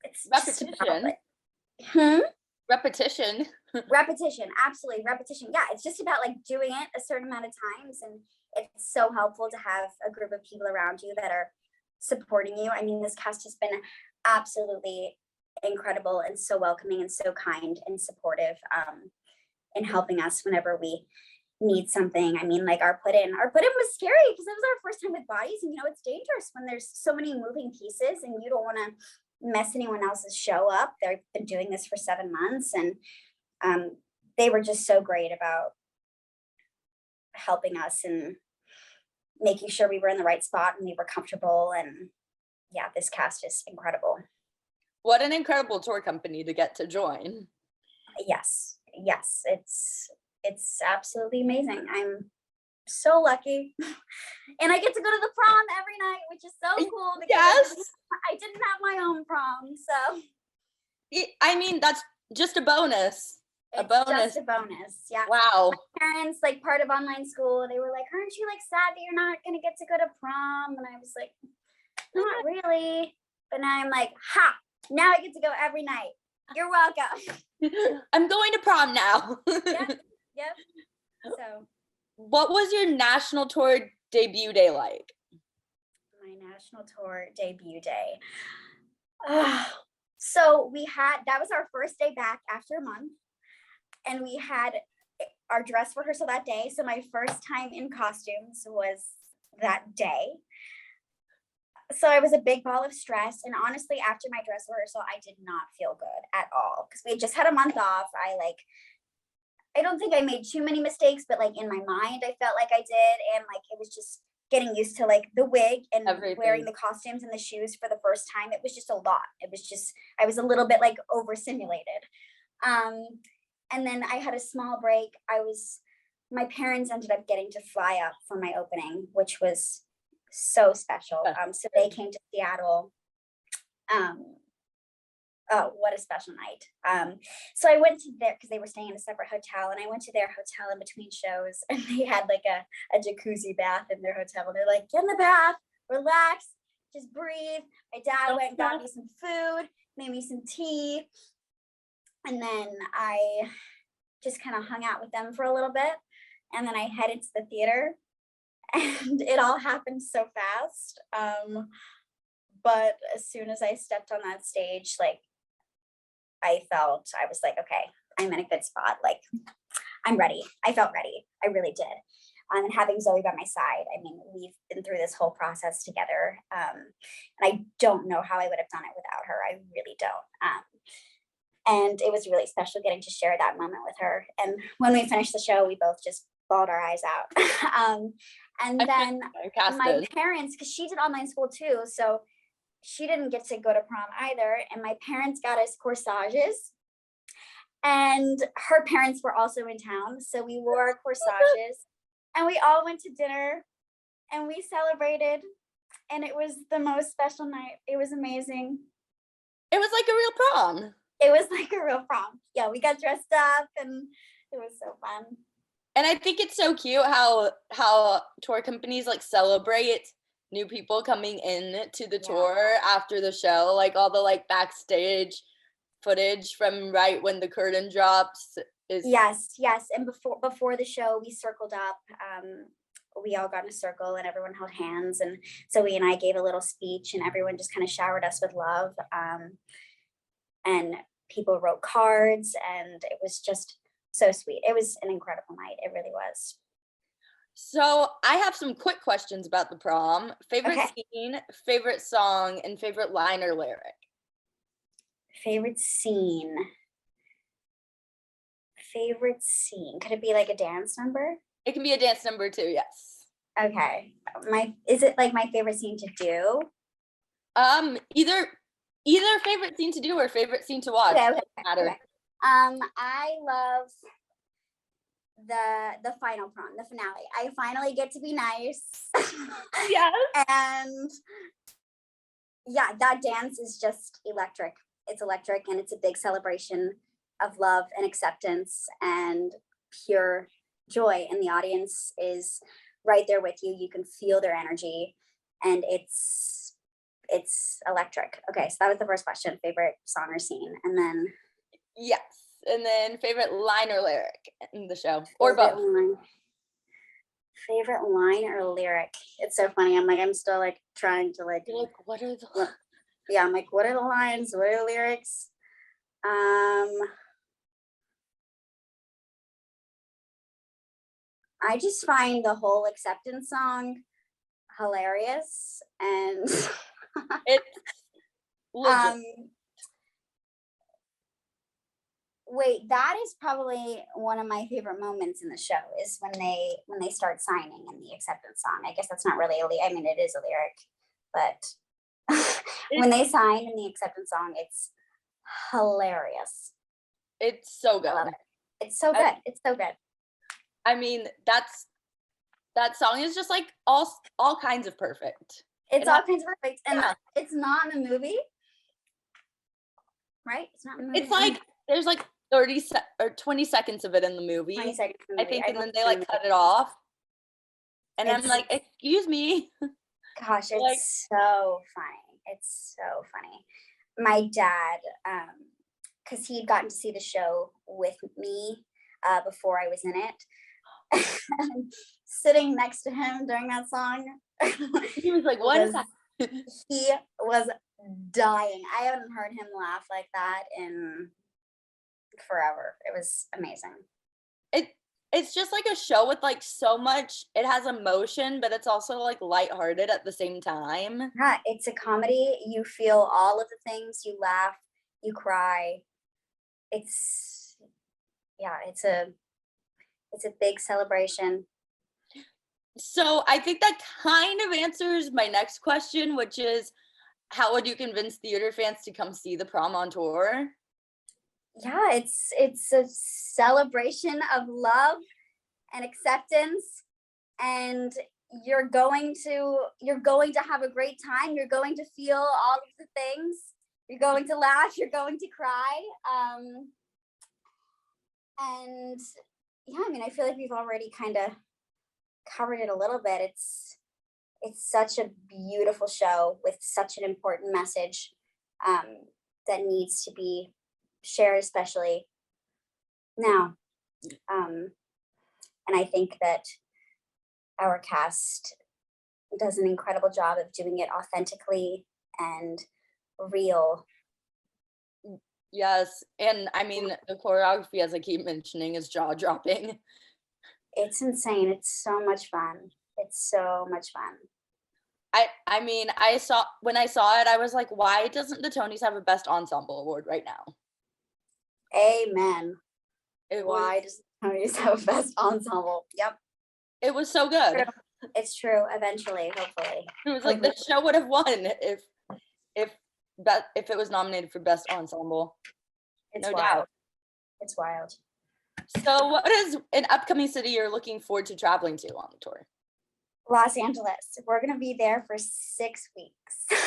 It's repetition. Repetition. Repetition, absolutely. Repetition. Yeah, it's just about like doing it a certain amount of times. And it's so helpful to have a group of people around you that are supporting you. I mean, this cast has been absolutely incredible and so welcoming and so kind and supportive in helping us whenever we need something. I mean, like our put-in was scary because it was our first time with bodies, and it's dangerous when there's so many moving pieces and you don't want to mess anyone else's show up. They've been doing this for 7 months, and they were just so great about helping us and making sure we were in the right spot and we were comfortable. And yeah, this cast is incredible. What an incredible tour company to get to join. Yes, it's absolutely amazing. I'm so lucky. And I get to go to the prom every night, which is so cool because I didn't have my own prom. So I mean, that's just a bonus. Just a bonus. Yeah. Wow. My parents, like part of online school, they were like, aren't you like sad that you're not gonna get to go to prom? And I was like, not really. But now I'm like, now I get to go every night. You're welcome. I'm going to prom now. Yep. So what was your national tour debut day like? My national tour debut day. So that was our first day back after a month. And we had our dress rehearsal that day. So my first time in costumes was that day. So I was a big ball of stress. And honestly, after my dress rehearsal, I did not feel good at all because we had just had a month off. I don't think I made too many mistakes, but like in my mind, I felt like I did. And like, it was just getting used to like the wig and wearing the costumes and the shoes for the first time. It was just a lot. I was a little bit like overstimulated. And then I had a small break. My parents ended up getting to fly up for my opening, which was so special. So they came to Seattle. Oh, what a special night. So I went to their, because they were staying in a separate hotel, and I went to their hotel in between shows, and they had like a jacuzzi bath in their hotel. And they're like, get in the bath, relax, just breathe. My dad went and got me some food, made me some tea. And then I just kind of hung out with them for a little bit. And then I headed to the theater, and it all happened so fast. But as soon as I stepped on that stage, like, I was like, okay, I'm in a good spot. Like, I'm ready. I felt ready. I really did. And having Zoe by my side, I mean, we've been through this whole process together. And I don't know how I would have done it without her. I really don't. And it was really special getting to share that moment with her. And when we finished the show, we both just bawled our eyes out. And then my parents, because she did online school too, so she didn't get to go to prom either. And my parents got us corsages. And her parents were also in town. So we wore corsages and we all went to dinner and we celebrated. And it was the most special night. It was amazing. It was like a real prom. It was like a real prom. Yeah, we got dressed up and it was so fun. And I think it's so cute how tour companies like celebrate new people coming in to the tour after the show, like all the like backstage footage from right when the curtain drops is yes. And before the show we circled up. We all got in a circle and everyone held hands, and Zoe and I gave a little speech and everyone just kind of showered us with love. And people wrote cards and it was just so sweet. It was an incredible night. It really was. So I have some quick questions about the prom. Favorite scene, favorite song, and favorite line or lyric. Favorite scene. Could it be like a dance number? It can be a dance number too, yes. Okay. Is it like my favorite scene to do? Either favorite scene to do or favorite scene to watch. Okay. Matter. I love the final prom, the finale. I finally get to be nice. Yes. And yeah, that dance is just electric. It's electric and it's a big celebration of love and acceptance and pure joy. And the audience is right there with you. You can feel their energy and it's electric. Okay, so that was the first question, favorite song or scene. And then yes. And then favorite line or lyric in the show, or both. Favorite line or lyric. It's so funny. I'm still like trying to like. You're like, what are the? Yeah, I'm like, what are the lines? What are the lyrics? I just find the whole acceptance song hilarious and. It's Wait, that is probably one of my favorite moments in the show is when they start signing in the acceptance song. I guess that's not really I mean, it is a lyric, but when they sign in the acceptance song, it's hilarious. It's so good. I love it. It's so good. It's so good. I mean, that song is just like all kinds of perfect. It's all kinds of perfect, and it's not in the movie, right? It's not in the movie. It's like there's like 30 or 20 seconds of it in the movie. 20 seconds in the movie. I think, and then they like cut it off. And I'm like, excuse me. Gosh, it's like, so funny. It's so funny. My dad, because he'd gotten to see the show with me before I was in it. Sitting next to him during that song. He was like, what is that? He was dying. I haven't heard him laugh like that in forever. It was amazing. It's just like a show with like so much, it has emotion, but it's also like lighthearted at the same time. Yeah, it's a comedy. You feel all of the things, you laugh, you cry. It's a big celebration. So I think that kind of answers my next question, which is, how would you convince theater fans to come see the Prom on Tour? Yeah, it's a celebration of love and acceptance, and you're going to have a great time. You're going to feel all of the things, You're going to laugh. You're going to cry. And yeah, I mean, I feel like we've already kind of covered it a little bit. It's such a beautiful show with such an important message that needs to be shared, especially now. And I think that our cast does an incredible job of doing it authentically and real. Yes, and I mean, the choreography, as I keep mentioning, is jaw-dropping. It's insane. It's so much fun. It's so much fun. I mean, when I saw it, I was like, why doesn't the Tonys have a Best Ensemble award right now? Amen. Why does Tonys have a Best Ensemble? Yep. It was so good. It's true. Eventually, hopefully. It was like the show would have won if it was nominated for Best Ensemble. It's no wild. doubt. It's wild. So what is an upcoming city you're looking forward to traveling to on the tour? Los Angeles. We're going to be there for 6 weeks.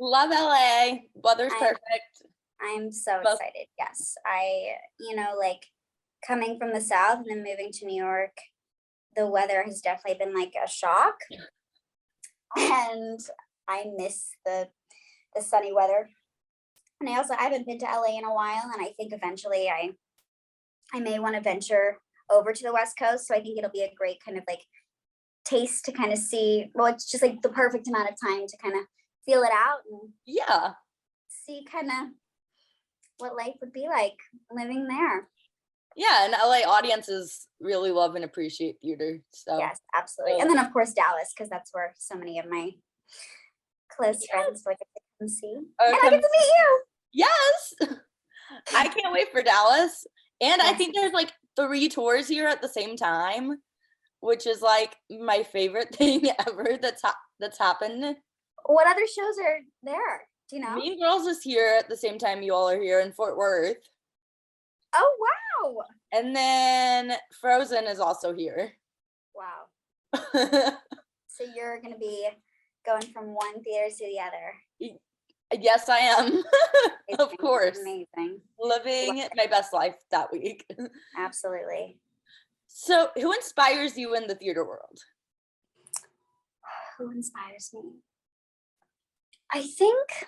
Love LA. Weather's perfect. I'm so excited. Yes. Like coming from the South and then moving to New York, the weather has definitely been like a shock. And I miss the sunny weather. And I haven't been to LA in a while, and I think eventually I may want to venture over to the West Coast. So I think it'll be a great kind of like taste to kind of see, well, it's just like the perfect amount of time to kind of feel it out and see kind of what life would be like living there. Yeah, and LA audiences really love and appreciate theater. So yes, absolutely. And then of course Dallas, because that's where so many of my close friends like to come see. And I get to meet you. Yes. I can't wait for Dallas. And I think there's like 3 tours here at the same time, which is like my favorite thing ever that's happened. What other shows are there? Do you know? Mean Girls is here at the same time you all are here in Fort Worth. Oh, wow. And then Frozen is also here. Wow. So you're going to be going from one theater to the other. Yes, I am. Of course. Amazing. Living my best life that week. Absolutely. So who inspires you in the theater world? Who inspires me? I think,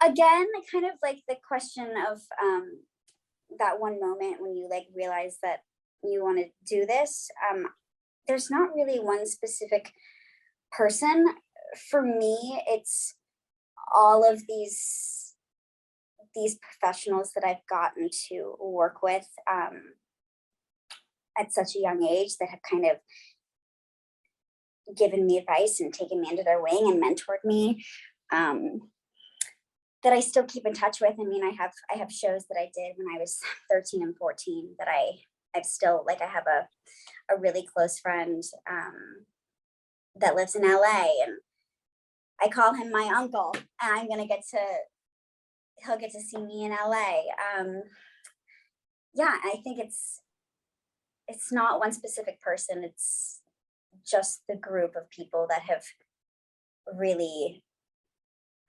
again, kind of like the question of that one moment when you like realize that you want to do this. There's not really one specific person. For me, it's all of these professionals that I've gotten to work with at such a young age that have kind of given me advice and taken me under their wing and mentored me, that I still keep in touch with. I mean, I have shows that I did when I was 13 and 14 that I've still, like, I have a really close friend that lives in LA, and I call him my uncle, and he'll get to see me in LA. Yeah, I think it's not one specific person. It's just the group of people that have really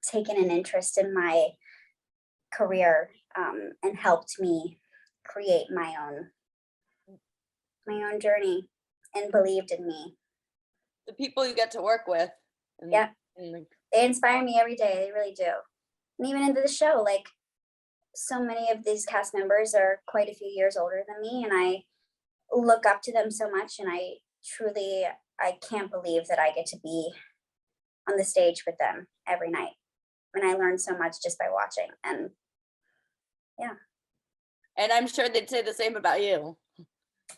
taken an interest in my career and helped me create my own journey and believed in me. The people you get to work with. Yeah. They inspire me every day. They really do. And even into the show, like, so many of these cast members are quite a few years older than me, and I look up to them so much, and I can't believe that I get to be on the stage with them every night. And I learn so much just by watching. And yeah. And I'm sure they'd say the same about you.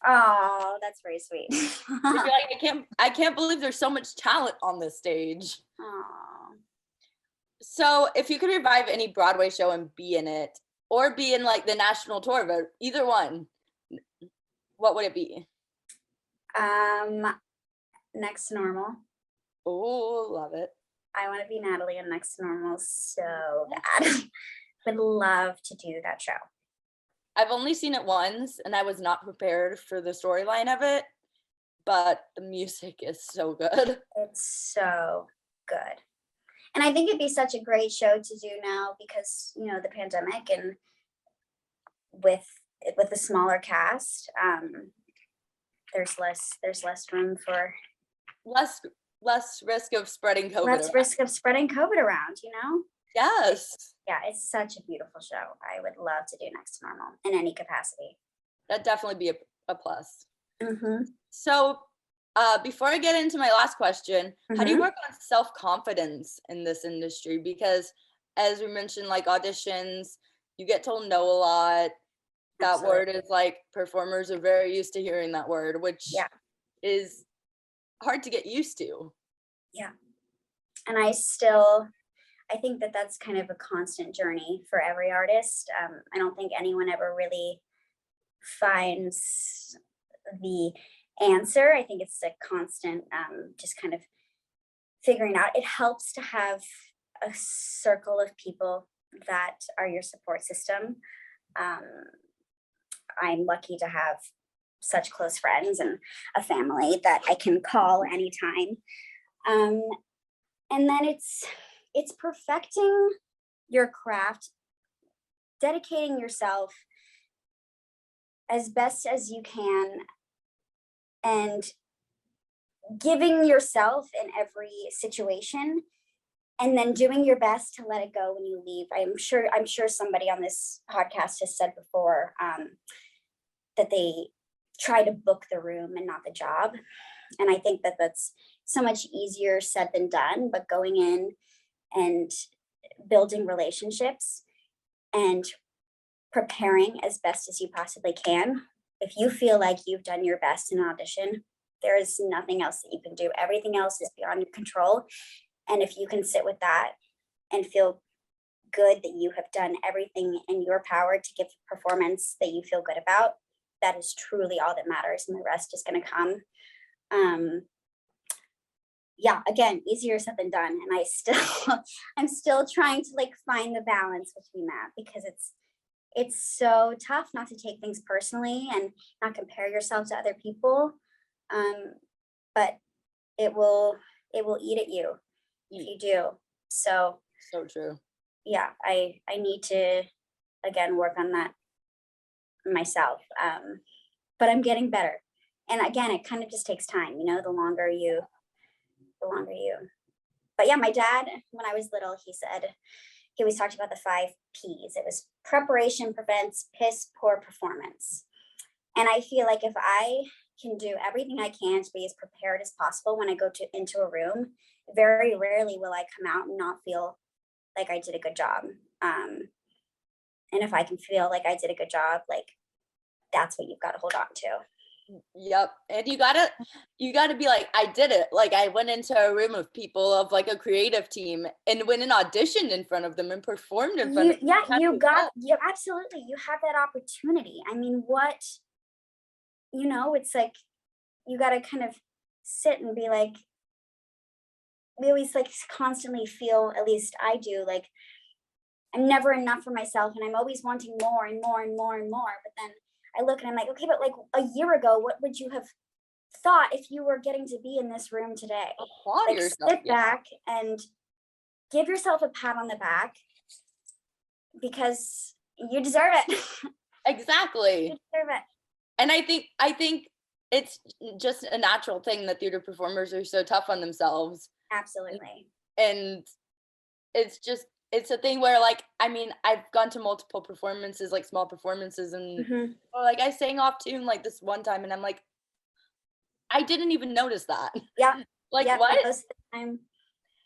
Oh, that's very sweet. Like, I can't believe there's so much talent on this stage. Oh. So if you could revive any Broadway show and be in it, or be in like the national tour, but either one, what would it be? Next to Normal. Oh, love it. I want to be Natalie in Next to Normal so bad. Would love to do that show. I've only seen it once, and I was not prepared for the storyline of it, but the music is so good. It's so good. And I think it'd be such a great show to do now because, you know, the pandemic and with a smaller cast, there's less room for less risk of spreading COVID less around. risk of spreading COVID around, you know? Yes. Yeah, it's such a beautiful show. I would love to do Next to Normal in any capacity. That'd definitely be a plus. Mm-hmm. So before I get into my last question, how do you Mm-hmm. work on self-confidence in this industry? Because as we mentioned, like auditions, you get told no a lot. That Absolutely. word is like, performers are very used to hearing that word, which Yeah. is hard to get used to. Yeah. And I think that that's kind of a constant journey for every artist. I don't think anyone ever really finds the answer. I think it's a constant, just kind of figuring out. It helps to have a circle of people that are your support system. I'm lucky to have such close friends and a family that I can call anytime. And then it's perfecting your craft, dedicating yourself as best as you can, and giving yourself in every situation, and then doing your best to let it go when you leave. I'm sure somebody on this podcast has said before that they try to book the room and not the job. And I think that that's so much easier said than done, but going in and building relationships and preparing as best as you possibly can. If you feel like you've done your best in an audition, there is nothing else that you can do. Everything else is beyond your control. And if you can sit with that and feel good that you have done everything in your power to give a performance that you feel good about, that is truly all that matters, and the rest is going to come. Yeah, again, easier said than done, and I'm still trying to like find the balance between that, because it's so tough not to take things personally and not compare yourself to other people, but it will eat at you if you do. So true. Yeah, I need to again work on that myself, but I'm getting better. And again, it kind of just takes time, you know, the longer you but yeah, my dad, when I was little, he always talked about the 5 P's. It was preparation prevents piss poor performance. And I feel like if I can do everything I can to be as prepared as possible when I go into a room, very rarely will I come out and not feel like I did a good job. And if I can feel like I did a good job, like that's what you've got to hold on to. Yep. And you gotta be like, I did it. Like I went into a room of people of like a creative team and went and auditioned in front of them and performed in front of them. Yeah, you absolutely, you have that opportunity. I mean, it's like you got to kind of sit and be like, we always like constantly feel, at least I do, like I'm never enough for myself and I'm always wanting more and more and more and more. But then I look and I'm like, okay, but like a year ago, what would you have thought if you were getting to be in this room today? Applaud like yourself. Sit back and give yourself a pat on the back, because you deserve it. Exactly. You deserve it. And I think it's just a natural thing that theater performers are so tough on themselves. Absolutely. And it's a thing where, like, I mean, I've gone to multiple performances, like small performances, and or like I sang off tune like this one time and I'm like, I didn't even notice that. Yeah. Like, yeah, what? most of the time.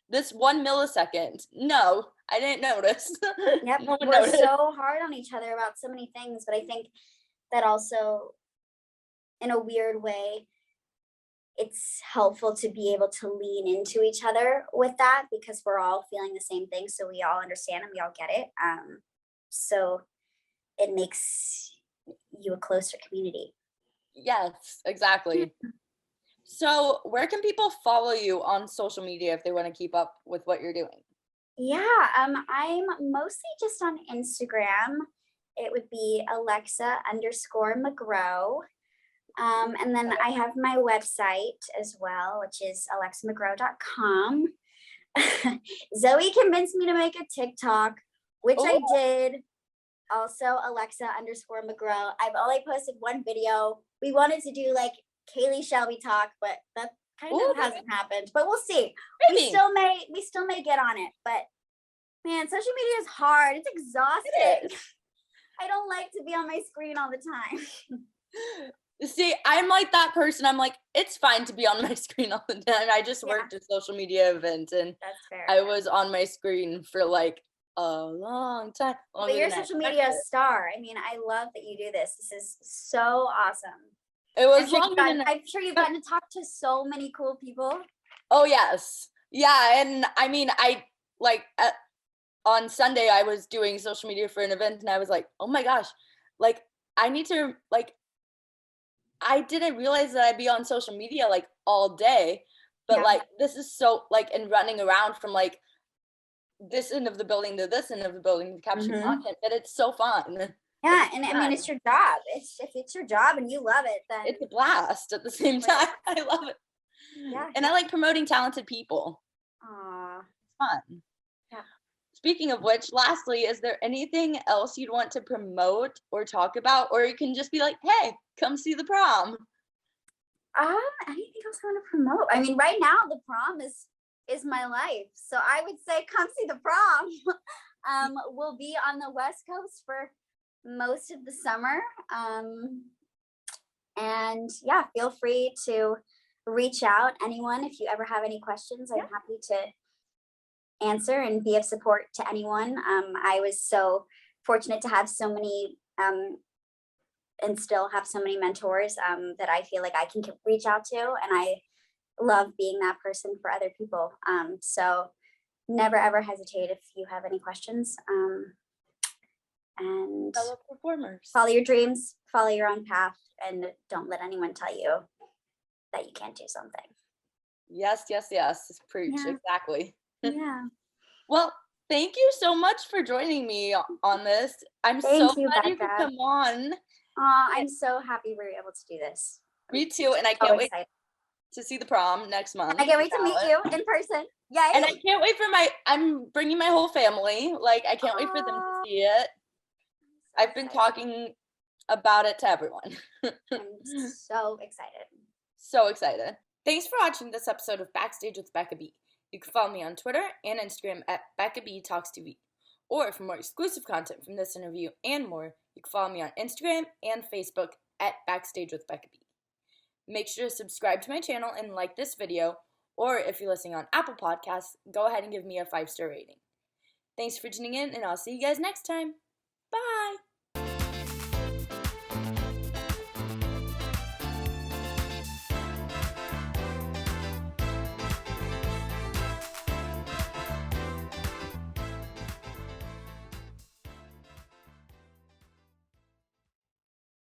This 1 millisecond. No, I didn't notice. Yep. No one We're noticed. so hard on each other about so many things, but I think that also, in a weird way, it's helpful to be able to lean into each other with that, because we're all feeling the same thing. So we all understand and we all get it. So it makes you a closer community. Yes, exactly. So where can people follow you on social media if they want to keep up with what you're doing? Yeah, I'm mostly just on Instagram. It would be Alexa_Magro. And then I have my website as well, which is alexamagro.com. Zoe convinced me to make a TikTok, which I Ooh. did. Also, Alexa_Magro. I've only posted one video. We wanted to do like Kaylee Shelby talk, but that kind of hasn't happened. But we'll see. Maybe. We still may get on it. But man, social media is hard. It's exhausting. It is. I don't like to be on my screen all the time. See, I'm like that person. I'm like, it's fine to be on my screen all the time. I just worked a social media event and That's fair. I was on my screen for like a long time. But you're a social media star. I mean, I love that you do this. This is so awesome. It was I'm sure you've gotten to talk to so many cool people. Oh, yes. Yeah, and I mean, on Sunday, I was doing social media for an event and I was like, oh my gosh, like, I need to, like, I didn't realize that I'd be on social media like all day, but like this is so like and running around from like this end of the building to this end of the building to capture content, but it's so fun. Yeah, and I mean it's your job. If it's your job and you love it, then it's a blast at the same time. I love it. Yeah. And I like promoting talented people. Aww. It's fun. Yeah. Speaking of which, lastly, is there anything else you'd want to promote or talk about? Or you can just be like, hey, come see the prom. Anything else I want to promote? I mean, right now the prom is my life. So I would say come see the prom. We'll be on the West Coast for most of the summer. And yeah, feel free to reach out, anyone, if you ever have any questions. I'm happy to answer and be of support to anyone. I was so fortunate to have so many and still have so many mentors that I feel like I can reach out to, and I love being that person for other people. So never ever hesitate if you have any questions. And fellow performers, follow your dreams, follow your own path, and don't let anyone tell you that you can't do something. Yes. Preach. Yeah. Exactly. Yeah. Well, thank you so much for joining me on this. I'm so glad you could come on. I'm so happy we were able to do this. Me too, and I can't wait to see the prom next month. I can't wait to meet you in person. Yay! And I can't wait for I'm bringing my whole family. Like, I can't wait for them to see it. I've been talking about it to everyone. I'm so excited. So excited. Thanks for watching this episode of Backstage with Becca B. You can follow me on Twitter and Instagram at Becca B Talks TV. Or for more exclusive content from this interview and more, you can follow me on Instagram and Facebook at Backstage with Becca B. Make sure to subscribe to my channel and like this video, or if you're listening on Apple Podcasts, go ahead and give me a 5-star rating. Thanks for tuning in, and I'll see you guys next time.